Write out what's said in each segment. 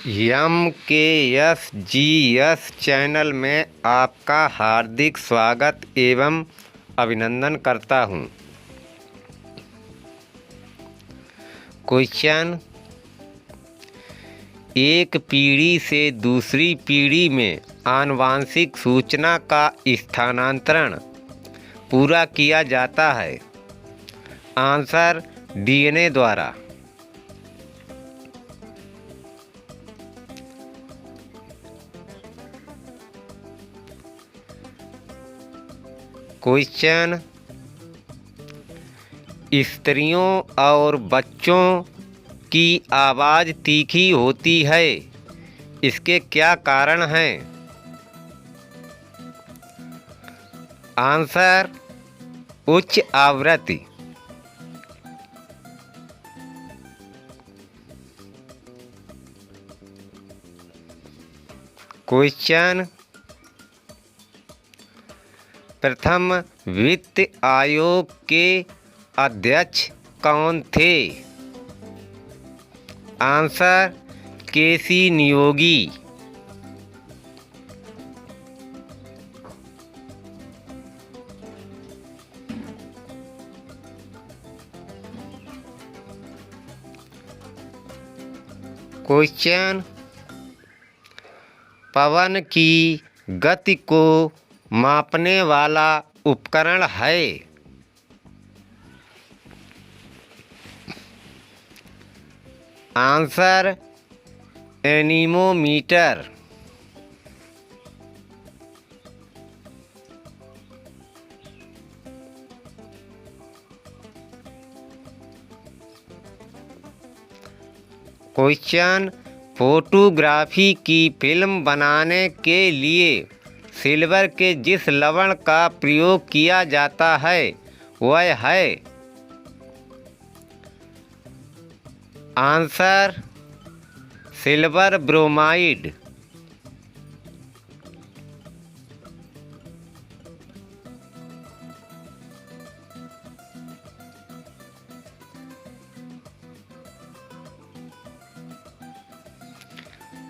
MKSGS channel में आपका हार्दिक स्वागत एवं अभिनंदन करता हूँ। क्वेश्चन, एक पीढ़ी से दूसरी पीढ़ी में आनुवांशिक सूचना का स्थानांतरण पूरा किया जाता है। आंसर, DNA द्वारा। क्वेश्चन, स्त्रियों और बच्चों की आवाज़ तीखी होती है, इसके क्या कारण हैं? आंसर, उच्च आवृत्ति। क्वेश्चन, प्रथम वित्त आयोग के अध्यक्ष कौन थे? आंसर, केसी नियोगी। क्वेश्चन, पवन की गति को मापने वाला उपकरण है? Answer, anemometer. क्वेश्चन, फोटोग्राफी की फिल्म बनाने के लिए सिल्वर के जिस लवण का प्रयोग किया जाता है वह है? Answer, silver bromide.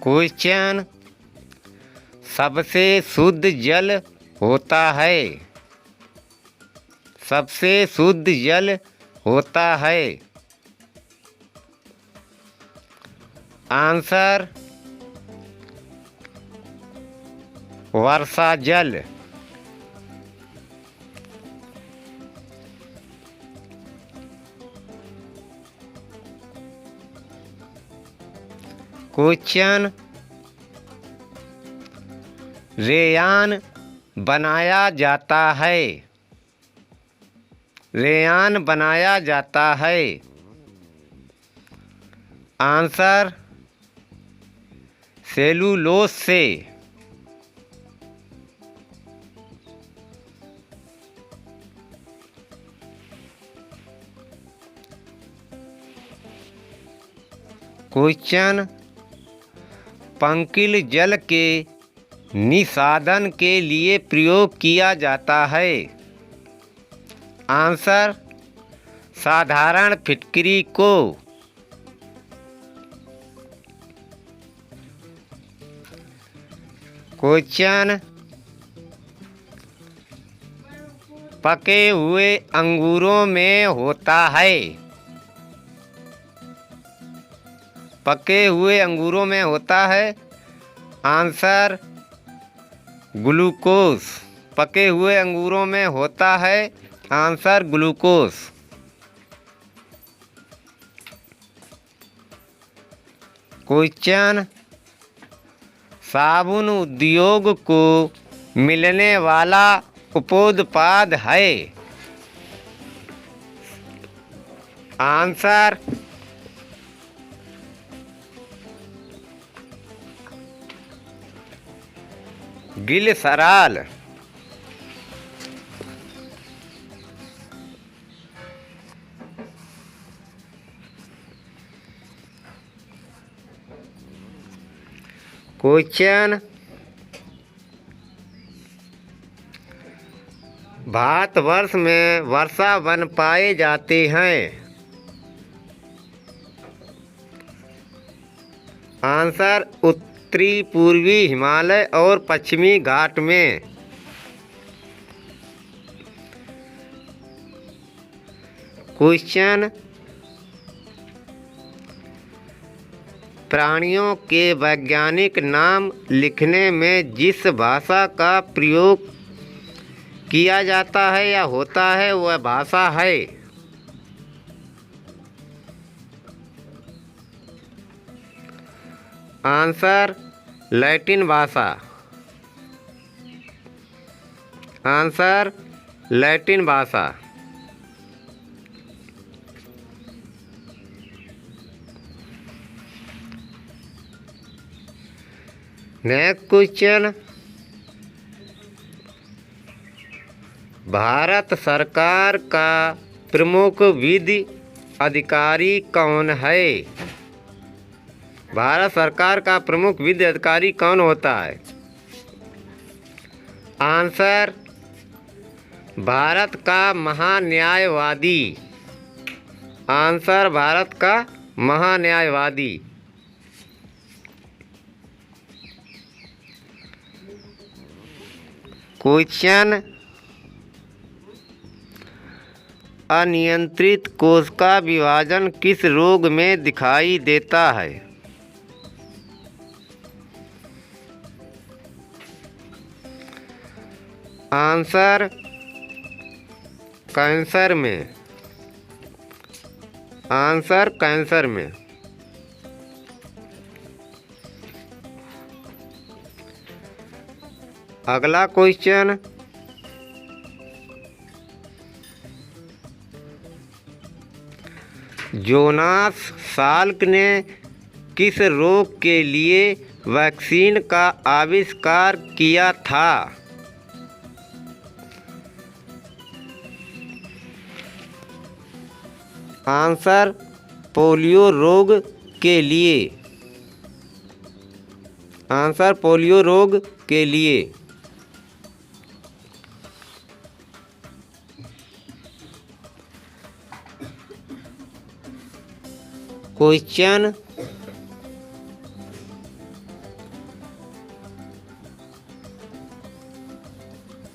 क्वेश्चन, सबसे शुद्ध जल होता है? सबसे शुद्ध जल होता है? आंसर, वर्षा जल। क्वेश्चन, रेयान बनाया जाता है? रेयान बनाया जाता है? आंसर, सेलुलोज से। क्वेश्चन, पंकिल जल के निषादन के लिए प्रयोग किया जाता है? आंसर, साधारण फिटकरी को। क्वेश्चन, पके हुए अंगूरों में होता है? पके हुए अंगूरों में होता है? Answer, glucose. पके हुए अंगूरों में होता है? Answer, glucose. क्वेश्चन, साबुन उद्योग को मिलने वाला उपोत्पाद है? Answer, glycerol. क्वेश्चन, भारतवर्ष में वर्षा वन पाए जाते हैं? आंसर उत्तरी पूर्वी हिमालय और पश्चिमी घाट में। क्वेश्चन, प्राणियों के वैज्ञानिक नाम लिखने में जिस भाषा का प्रयोग किया जाता है या होता है वह भाषा है? आंसर लैटिन भाषा। आंसर लैटिन भाषा। नेक्स्ट क्वेश्चन, भारत सरकार का प्रमुख विधि अधिकारी कौन है? भारत सरकार का प्रमुख विधि अधिकारी कौन होता है? आंसर भारत का महान्यायवादी। आंसर भारत का महान्यायवादी। क्वेश्चन, अनियंत्रित कोशिका विभाजन किस रोग में दिखाई देता है? आंसर कैंसर में। आंसर कैंसर में। अगला क्वेश्चन, जोनास साल्क ने किस रोग के लिए वैक्सीन का आविष्कार किया था? आंसर पोलियो रोग के लिए। आंसर पोलियो रोग के लिए। क्वेश्चन,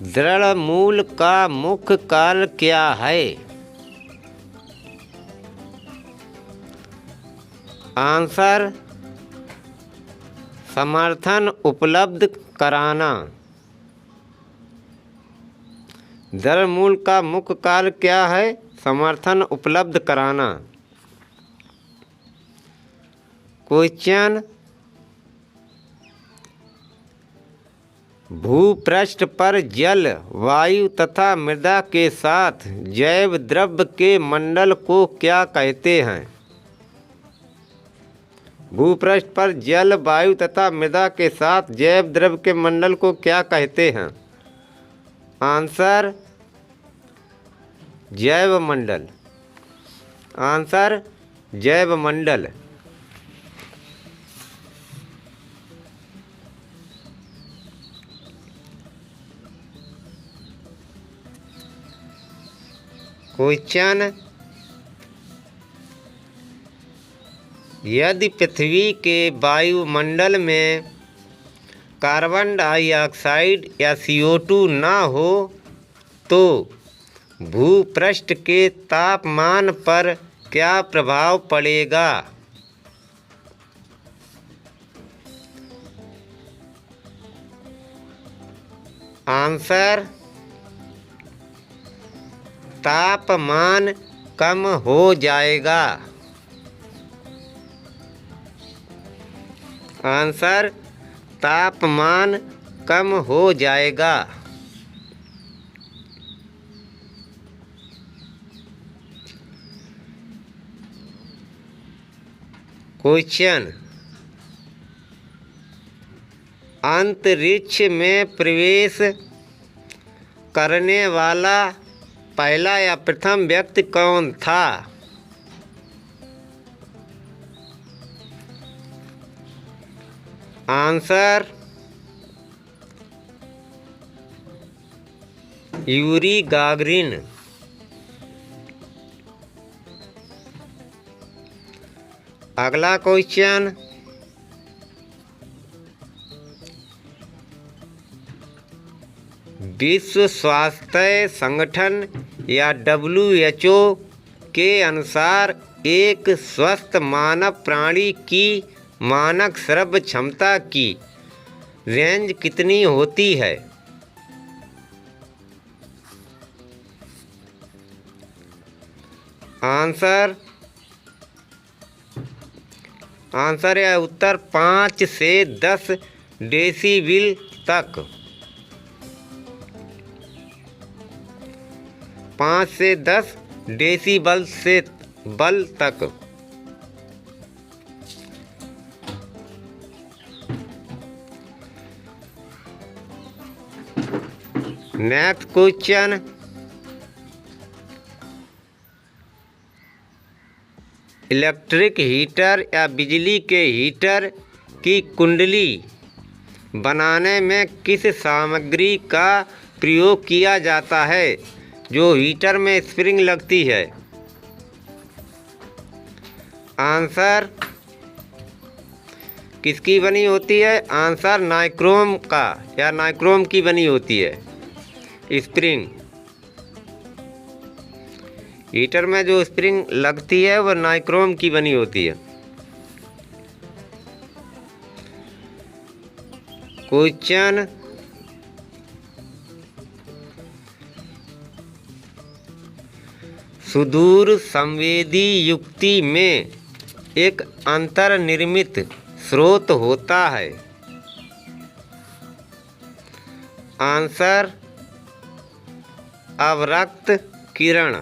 दृढ़ मूल का मुख्य कार्य क्या है? आंसर समर्थन उपलब्ध कराना। दृढ़ मूल का मुख्य कार्य क्या है? समर्थन उपलब्ध कराना। क्वेश्चन, भूपृष्ठ पर जल, वायु तथा मृदा के साथ जैव द्रव्य के मंडल को क्या कहते हैं? भूपृष्ठ पर जल, वायु तथा मृदा के साथ जैव द्रव्य के मंडल को क्या कहते हैं? आंसर जैव मंडल। आंसर जैव मंडल। क्वेश्चन, यदि पृथ्वी के वायुमंडल में कार्बन डाइऑक्साइड या CO2 न हो तो भूपृष्ठ के तापमान पर क्या प्रभाव पड़ेगा? आंसर तापमान कम हो जाएगा। आंसर तापमान कम हो जाएगा। क्वेश्चन, अंतरिक्ष में प्रवेश करने वाला पहला या प्रथम व्यक्ति कौन था? Answer Yuri Gagarin. अगला क्वेश्चन, विश्व स्वास्थ्य संगठन या WHO के अनुसार एक स्वस्थ मानव प्राणी की मानक श्रव्य क्षमता की रेंज कितनी होती है? आंसर या उत्तर 5 से 10 डेसीबल तक। 5 से 10 डेसीबल से बल तक। नेक्स्ट क्वेश्चन, इलेक्ट्रिक हीटर या बिजली के हीटर की कुंडली बनाने में किस सामग्री का प्रयोग किया जाता है जो हीटर में स्प्रिंग लगती है? आंसर किसकी बनी होती है? आंसर नाइक्रोम का या नाइक्रोम की बनी होती है स्प्रिंग। हीटर में जो स्प्रिंग लगती है वह नाइक्रोम की बनी होती है। क्वेश्चन, सुदूर संवेदी युक्ति में एक अंतर्निर्मित स्रोत होता है। आंसर अवरक्त किरण।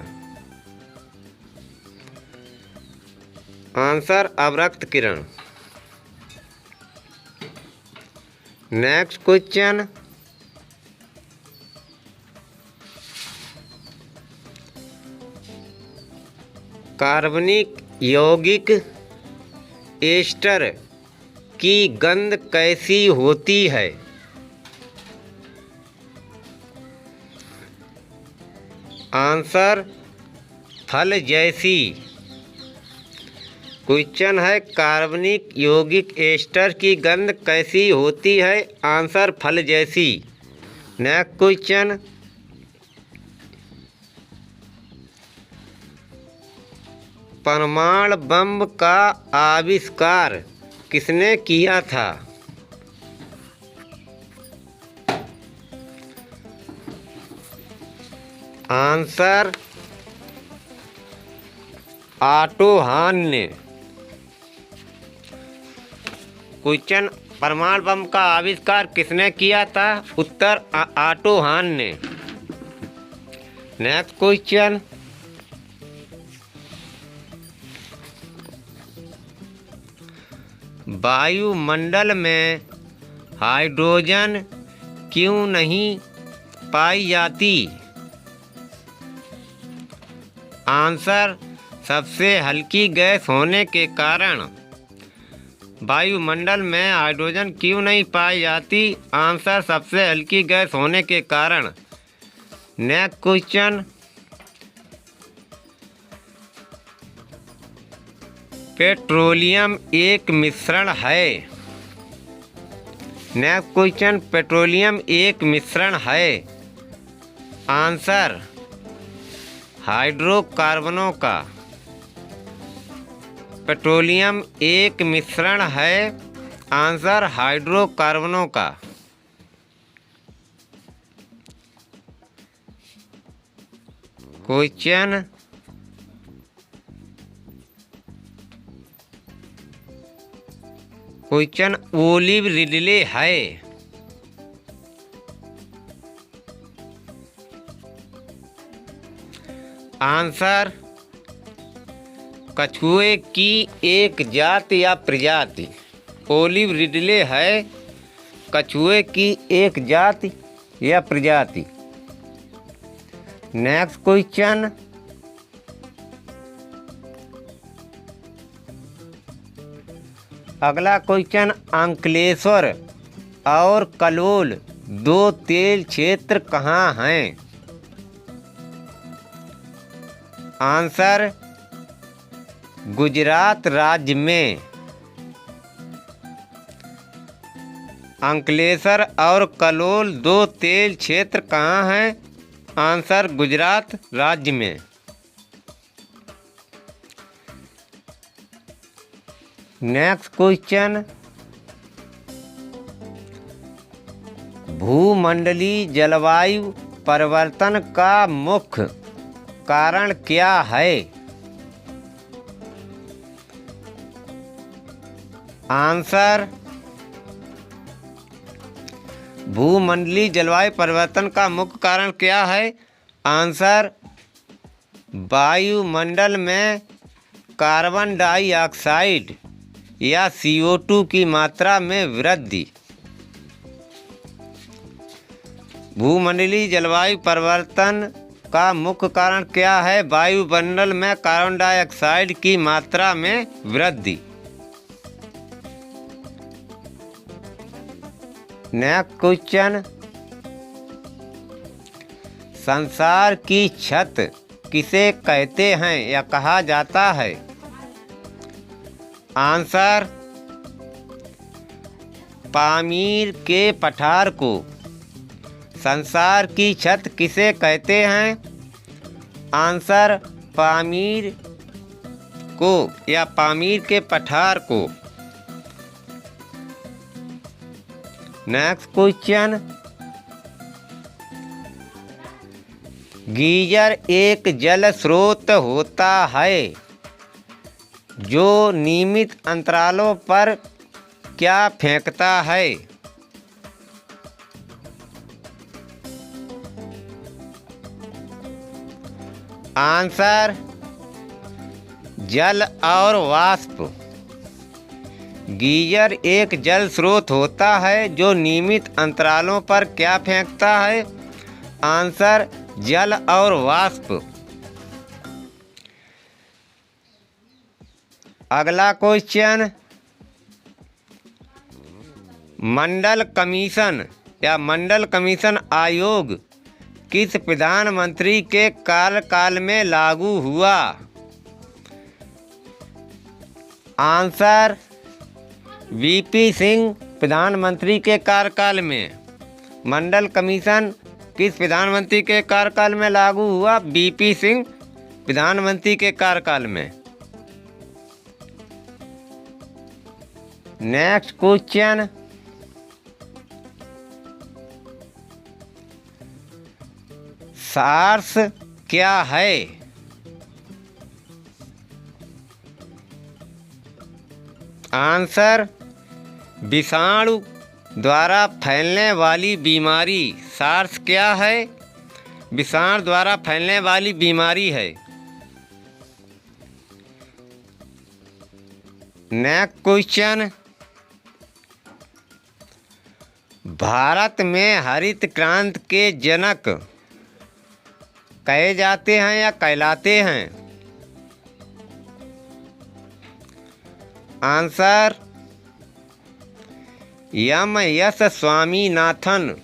आंसर अवरक्त किरण। नेक्स्ट क्वेश्चन, कार्बनिक यौगिक एस्टर की गंध कैसी होती है? आंसर फल जैसी। क्वेश्चन है कार्बनिक यौगिक एस्टर की गंध कैसी होती है? आंसर फल जैसी। नेक्स्ट क्वेश्चन, परमाणु बम का आविष्कार किसने किया था? आंसर ऑटो हान ने। क्वेश्चन, परमाणु बम का आविष्कार किसने किया था? उत्तर ऑटो हान ने। नेक्स्ट क्वेश्चन, वायुमंडल में हाइड्रोजन क्यों नहीं पाई जाती? आंसर सबसे हल्की गैस होने के कारण। वायुमंडल में हाइड्रोजन क्यों नहीं पाई जाती? आंसर सबसे हल्की गैस होने के कारण। नेक्स्ट क्वेश्चन, पेट्रोलियम एक मिश्रण है। नेक्स्ट क्वेश्चन, पेट्रोलियम एक मिश्रण है। आंसर हाइड्रोकार्बनों का। पेट्रोलियम एक मिश्रण है। आंसर हाइड्रोकार्बनों का। क्वेश्चन, ओलिव रिडले है। आंसर कछुए की एक जाति या प्रजाति। ओलिव रिडले है कछुए की एक जाति या प्रजाति। नेक्स्ट क्वेश्चन, अगला क्वेश्चन, अंकलेश्वर और कलोल दो तेल क्षेत्र कहाँ हैं? आंसर गुजरात राज्य में। अंकलेश्वर और कलोल दो तेल क्षेत्र कहाँ हैं? आंसर गुजरात राज्य में। नेक्स्ट क्वेश्चन, भूमंडलीय जलवायु परिवर्तन का मुख्य कारण क्या है? आंसर भूमंडलीय जलवायु परिवर्तन का मुख्य कारण क्या है? आंसर वायुमंडल में कार्बन डाइऑक्साइड या CO2 की मात्रा में वृद्धि। भूमंडलीय जलवायु परिवर्तन का मुख्य कारण क्या है? वायुमंडल में कार्बन डाइऑक्साइड की मात्रा में वृद्धि। नेक्स्ट क्वेश्चन, संसार की छत किसे कहते हैं या कहा जाता है? आंसर पामीर के पठार को संसार की छत किसे कहते हैं? आंसर पामीर को या पामीर के पठार को। नेक्स्ट क्वेश्चन, गीजर एक जल स्रोत होता है जो नियमित अंतरालों पर क्या फेंकता है? आंसर जल और वाष्प। गीजर एक जल स्रोत होता है जो नियमित अंतरालों पर क्या फेंकता है? आंसर जल और वाष्प। अगला क्वेश्चन, मंडल कमीशन या मंडल कमीशन आयोग किस प्रधानमंत्री के कार्यकाल में लागू हुआ? आंसर VP सिंह प्रधानमंत्री के कार्यकाल में। मंडल कमीशन किस प्रधानमंत्री के कार्यकाल में लागू हुआ? VP सिंह प्रधानमंत्री के कार्यकाल में। नेक्स्ट क्वेश्चन, सार्स क्या है? आंसर विषाणु द्वारा फैलने वाली बीमारी। सार्स क्या है? विषाणु द्वारा फैलने वाली बीमारी है। नेक्स्ट क्वेश्चन, भारत में हरित क्रांति के जनक कहे जाते हैं या कहलाते हैं? आंसर MS स्वामीनाथन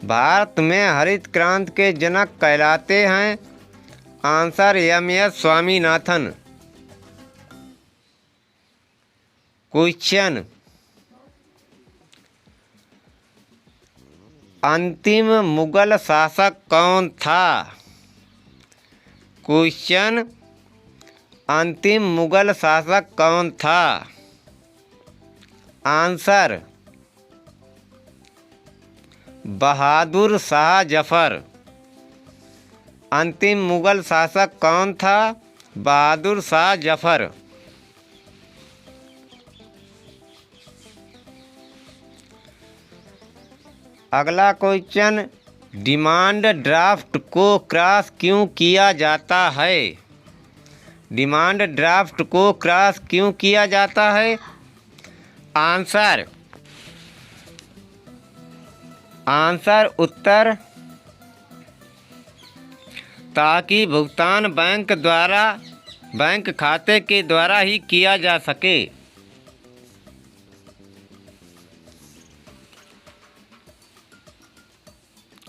भारत में हरित क्रांति के जनक कहलाते हैं। Answer MS Swaminathan. क्वेश्चन, अंतिम मुगल शासक कौन था? क्वेश्चन, अंतिम मुगल शासक कौन था? आंसर बहादुर शाह जफर। अंतिम मुगल शासक कौन था? बहादुर शाह जफर। अगला क्वेश्चन, डिमांड ड्राफ्ट को क्रॉस क्यों किया जाता है? डिमांड ड्राफ्ट को क्रॉस क्यों किया जाता है? आंसर उत्तर ताकि भुगतान बैंक खाते के द्वारा ही किया जा सके।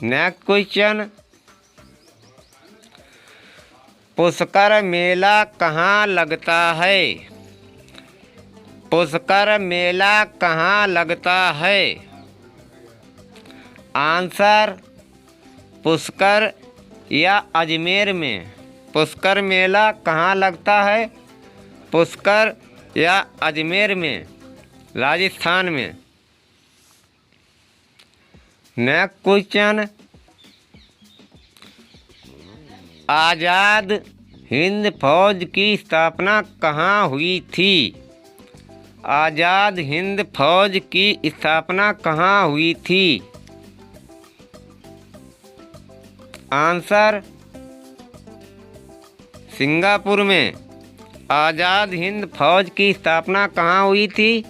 नेक्स्ट क्वेश्चन, पुष्कर मेला कहाँ लगता है? पुष्कर मेला कहाँ लगता है? आंसर पुष्कर या अजमेर में। पुष्कर मेला कहाँ लगता है? पुष्कर या अजमेर में, राजस्थान में। नेक्स्ट क्वेश्चन, आज़ाद हिंद फौज की स्थापना कहाँ हुई थी? आज़ाद हिंद फौज की स्थापना कहाँ हुई थी? आंसर सिंगापुर में। आज़ाद हिंद फौज की स्थापना कहाँ हुई थी?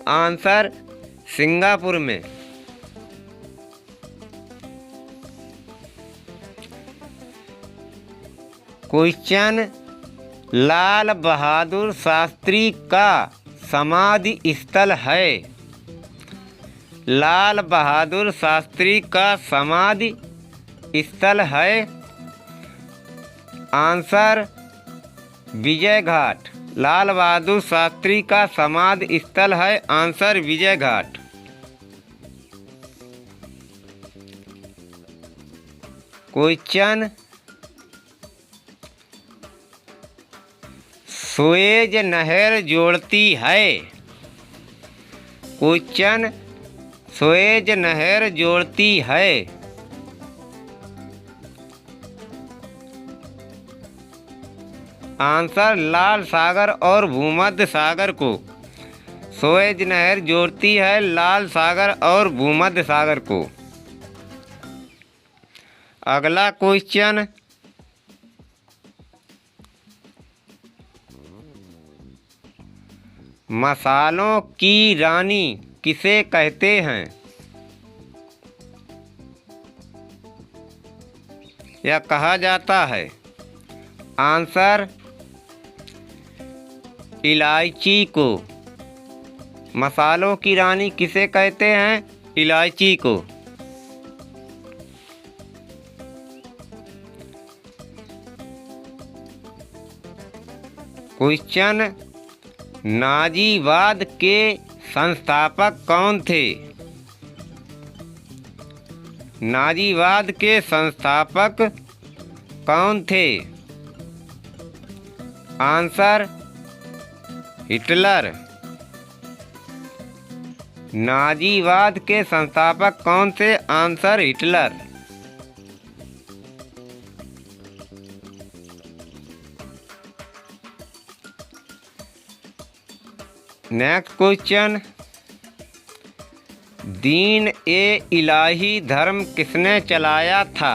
आंसर सिंगापुर में। क्वेश्चन, लाल बहादुर शास्त्री का समाधि स्थल है? लाल बहादुर शास्त्री का समाधि स्थल है? आंसर विजय घाट। लाल बहादुर शास्त्री का समाधि स्थल है, answer Vijay Ghat. Question, Suez नहर जोड़ती है? क्वेश्चन, सुएज नहर जोड़ती है? आंसर लाल सागर और भूमध्य सागर को। सुएज नहर जोड़ती है लाल सागर और भूमध्य सागर को। अगला क्वेश्चन, मसालों की रानी किसे कहते हैं? या कहा जाता है? आंसर इलायची को। मसालों की रानी किसे कहते हैं? इलायची को। क्वेश्चन, नाजीवाद के संस्थापक कौन थे? नाजीवाद के संस्थापक कौन थे? Answer Hitler. नाजीवाद के संस्थापक कौन थे? Answer Hitler. नेक्स्ट क्वेश्चन, दीन ए इलाही धर्म किसने चलाया था?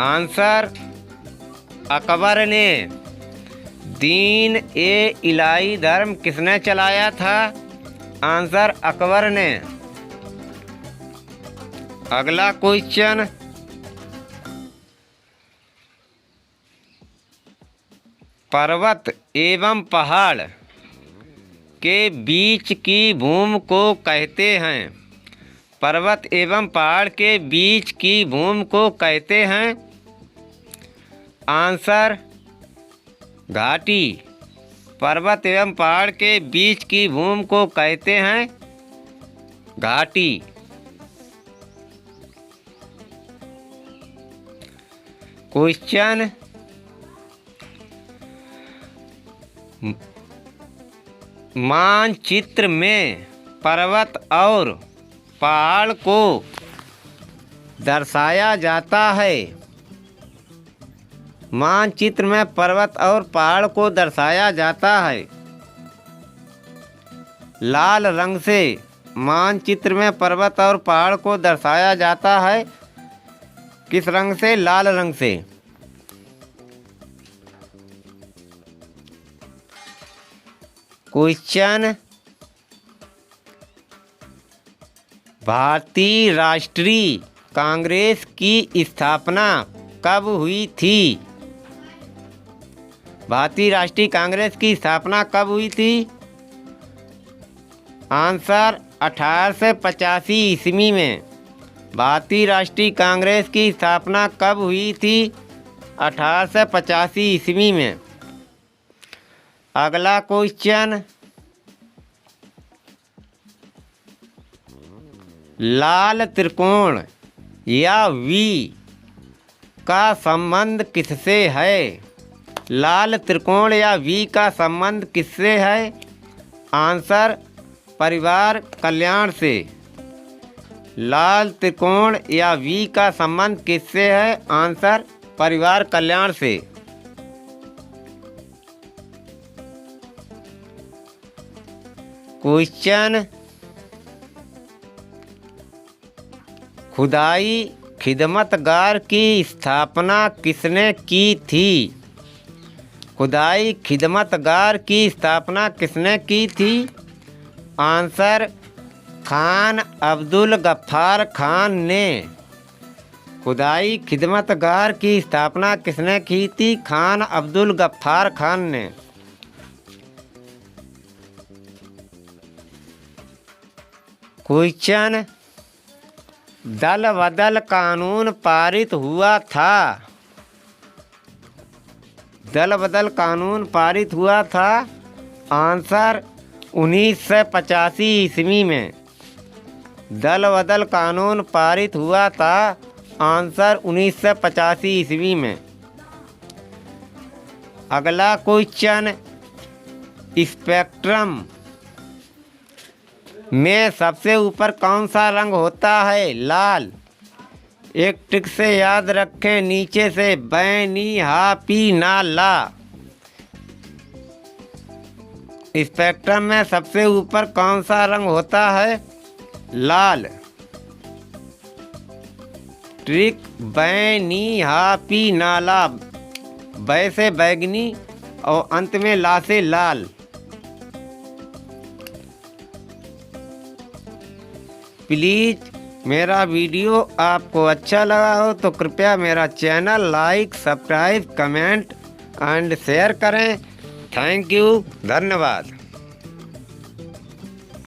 आंसर अकबर ने। दीन ए इलाही धर्म किसने चलाया था? आंसर अकबर ने। अगला क्वेश्चन, पर्वत एवं पहाड़ के बीच की भूमि को कहते हैं? पर्वत एवं पहाड़ के बीच की भूमि को कहते हैं? आंसर घाटी। पर्वत एवं पहाड़ के बीच की भूमि को कहते हैं घाटी। क्वेश्चन, मानचित्र में पर्वत और पहाड़ को दर्शाया जाता है? मानचित्र में पर्वत और पहाड़ को दर्शाया जाता है लाल रंग से। मानचित्र में पर्वत और पहाड़ को दर्शाया जाता है किस रंग से? लाल रंग से। क्वेश्चन, भारतीय राष्ट्रीय कांग्रेस की स्थापना कब हुई थी? भारतीय राष्ट्रीय कांग्रेस की स्थापना कब हुई थी? आंसर 1885 ईस्वी में। भारतीय राष्ट्रीय कांग्रेस की स्थापना कब हुई थी? 1885 ईस्वी में। अगला क्वेश्चन, लाल त्रिकोण या वी का संबंध किससे है? लाल त्रिकोण या वी का संबंध किससे है? आंसर, परिवार कल्याण से। लाल त्रिकोण या वी का संबंध किससे है? आंसर, परिवार कल्याण से। क्वेश्चन, खुदाई खिदमतगार की स्थापना किसने की थी? खुदाई खिदमतगार की स्थापना किसने की थी? आंसर, खान अब्दुल गफ्फार खान ने। खुदाई खिदमतगार की स्थापना किसने की थी? खान अब्दुल गफ्फार खान ने। क्वेश्चन, दल बदल कानून पारित हुआ था। दल बदल कानून पारित हुआ था। आंसर, 1985 ईस्वी में दल बदल कानून पारित हुआ था। आंसर, 1985 ईस्वी में। अगला क्वेश्चन, स्पेक्ट्रम में सबसे ऊपर कौन सा रंग होता है? लाल। एक ट्रिक से याद रखें, नीचे से बैनी हा पी ना ला। स्पेक्ट्रम में सबसे ऊपर कौन सा रंग होता है? लाल। ट्रिक, बैनी हा पी ना ला। बै से बैगनी और अंत में ला से लाल। प्लीज़ मेरा वीडियो आपको अच्छा लगा हो तो कृपया मेरा channel like, subscribe, comment and share करें। थैंक यू, धन्यवाद।